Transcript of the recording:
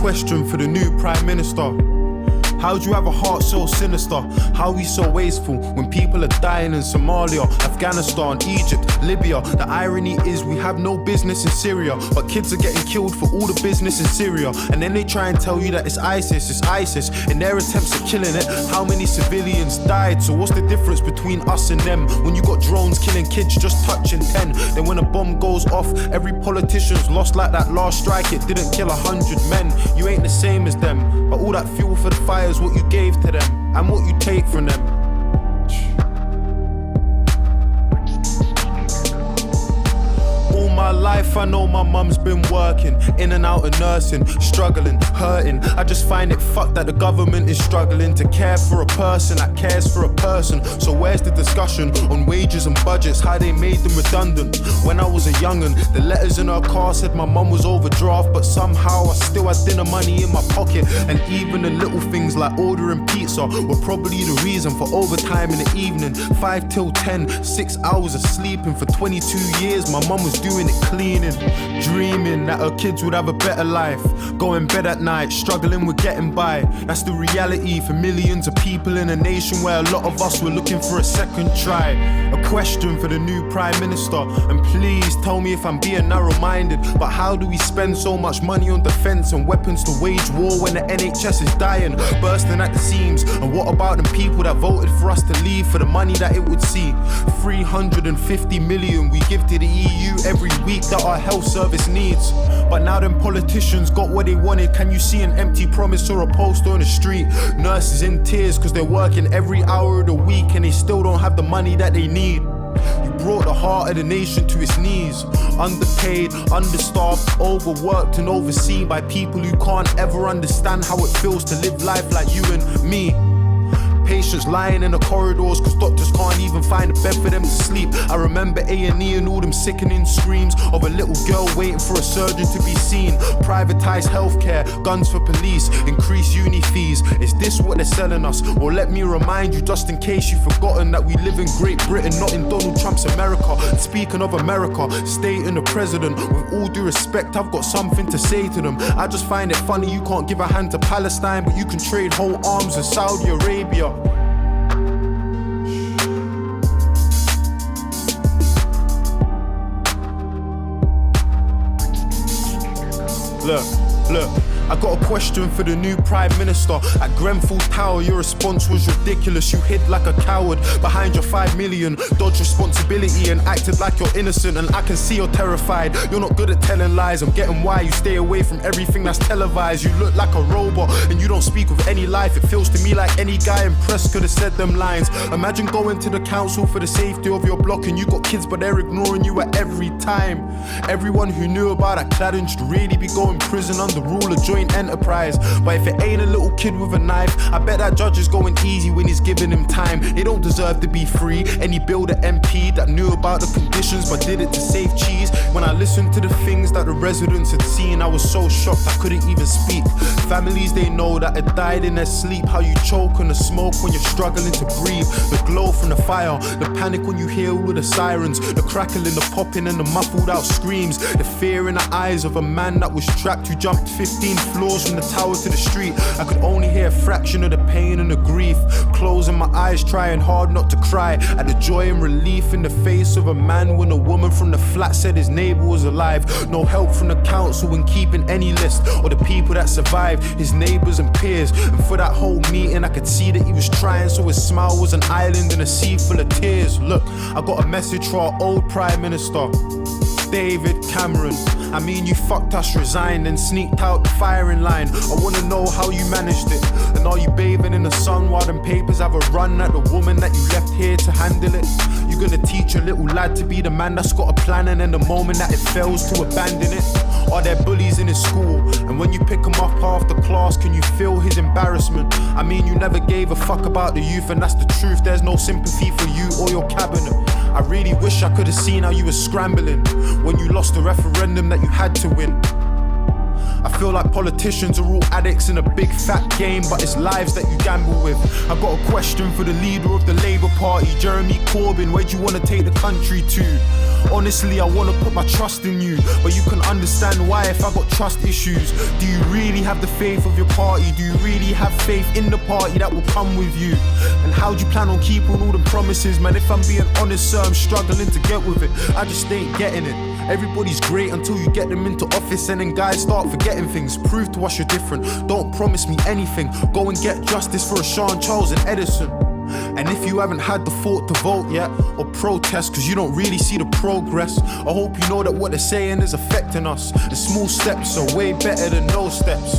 question for the new Prime Minister. How'd you have a heart so sinister? How are we so wasteful when people are dying in Somalia, Afghanistan, Egypt, Libya? The irony is we have no business in Syria, but kids are getting killed for all the business in Syria. And then they try and tell you that it's ISIS in their attempts at killing it. How many civilians died? So what's the difference between us and them? When you got drones killing kids just touching 10, then when a bomb goes off, every politician's lost like that last strike. It didn't kill 100 men. You ain't the same as them, but all that fuel for the fire is what you gave to them and what you take from them. All my life I know my mum's been working, in and out of nursing, struggling, hurting. I just find it fucked that the government is struggling to care for a person that cares for a person. So where's the discussion on wages and budgets, how they made them redundant? When I was a young'un, the letters in her car said my mum was overdraft, but somehow I still had dinner money in my pocket. And even the little things like ordering pizza were probably the reason for overtime in the evening. 5 till 10, 6 hours of sleeping for 22 years. My mum was doing it cleaning, dreaming that her kids would have a better life, going bed at night, struggling with getting by. That's the reality for millions of people in a nation where a lot of us were looking for a second try. A question for the new Prime Minister, and please tell me if I'm being narrow-minded, but how do we spend so much money on defence and weapons to wage war when the NHS is dying, bursting at the seams? And what about the people that voted for us to leave for the money that it would see? 350 million we give to the EU every week that our health service needs. But now them politicians got what they wanted. Can you see an empty promise or a poster on the street? Nurses in tears cause they're working every hour of the week and they still don't have the money that they need. You brought the heart of the nation to its knees. Underpaid, understaffed, overworked and overseen by people who can't ever understand how it feels to live life like you and me. Patients lying in the corridors cause doctors can't even find a bed for them to sleep. I remember A&E and all them sickening screams of a little girl waiting for a surgeon to be seen. Privatised healthcare, guns for police, increased uni fees. Is this what they're selling us? Well, let me remind you, just in case you've forgotten, that we live in Great Britain, not in Donald Trump's America. And speaking of America, stating the president, with all due respect, I've got something to say to them. I just find it funny you can't give a hand to Palestine, but you can trade whole arms with Saudi Arabia. Look, I got a question for the new Prime Minister. At Grenfell Tower, your response was ridiculous. You hid like a coward behind your 5 million, dodged responsibility and acted like you're innocent. And I can see you're terrified. You're not good at telling lies. I'm getting why you stay away from everything that's televised. You look like a robot and you don't speak with any life. It feels to me like any guy in press could have said them lines. Imagine going to the council for the safety of your block and you got kids but they're ignoring you at every time. Everyone who knew about that cladding should really be going prison under rule of joint enterprise. But if it ain't a little kid with a knife, I bet that judge is going easy when he's giving him time. They don't deserve to be free. Any builder MP that knew about the conditions but did it to save cheese. When I listened to the things that the residents had seen, I was so shocked I couldn't even speak. Families they know that had died in their sleep. How you choke on the smoke when you're struggling to breathe. The glow from the fire, the panic when you hear all of the sirens, the crackling, the popping and the muffled out screams. The fear in the eyes of a man that was trapped who jumped 15 floors from the tower to the street. I could only hear a fraction of the pain and the grief. Closing my eyes, trying hard not to cry at the joy and relief in the face of a man when a woman from the flat said his neighbour was alive. No help from the council in keeping any list or the people that survived, his neighbours and peers. And for that whole meeting I could see that he was trying, so his smile was an island in a sea full of tears. Look, I got a message for our old Prime Minister, David Cameron. I mean, you fucked us, resigned and sneaked out the firing line. I wanna know how you managed it. And are you bathing in the sun while them papers have a run at the woman that you left here to handle it? You gonna teach a little lad to be the man that's got a plan, and then the moment that it fails to abandon it? Are there bullies in his school? And when you pick him up after class, can you feel his embarrassment? I mean, you never gave a fuck about the youth, and that's the truth. There's no sympathy for you or your cabinet. I really wish I could have seen how you were scrambling when you lost the referendum that you had to win. I feel like politicians are all addicts in a big fat game, but it's lives that you gamble with. I got a question for the leader of the Labour Party, Jeremy Corbyn, where do you want to take the country to? Honestly, I want to put my trust in you, but you can understand why if I got trust issues. Do you really have the faith of your party? Do you really have faith in the party that will come with you? And how do you plan on keeping all the promises? Man, if I'm being honest, sir, I'm struggling to get with it. I just ain't getting it. Everybody's great until you get them into office, and then guys start forgetting things. Prove to us you're different. Don't promise me anything. Go and get justice for a Sean Charles and Edison. And if you haven't had the thought to vote yet or protest cause you don't really see the progress, I hope you know that what they're saying is affecting us, and small steps are way better than no steps.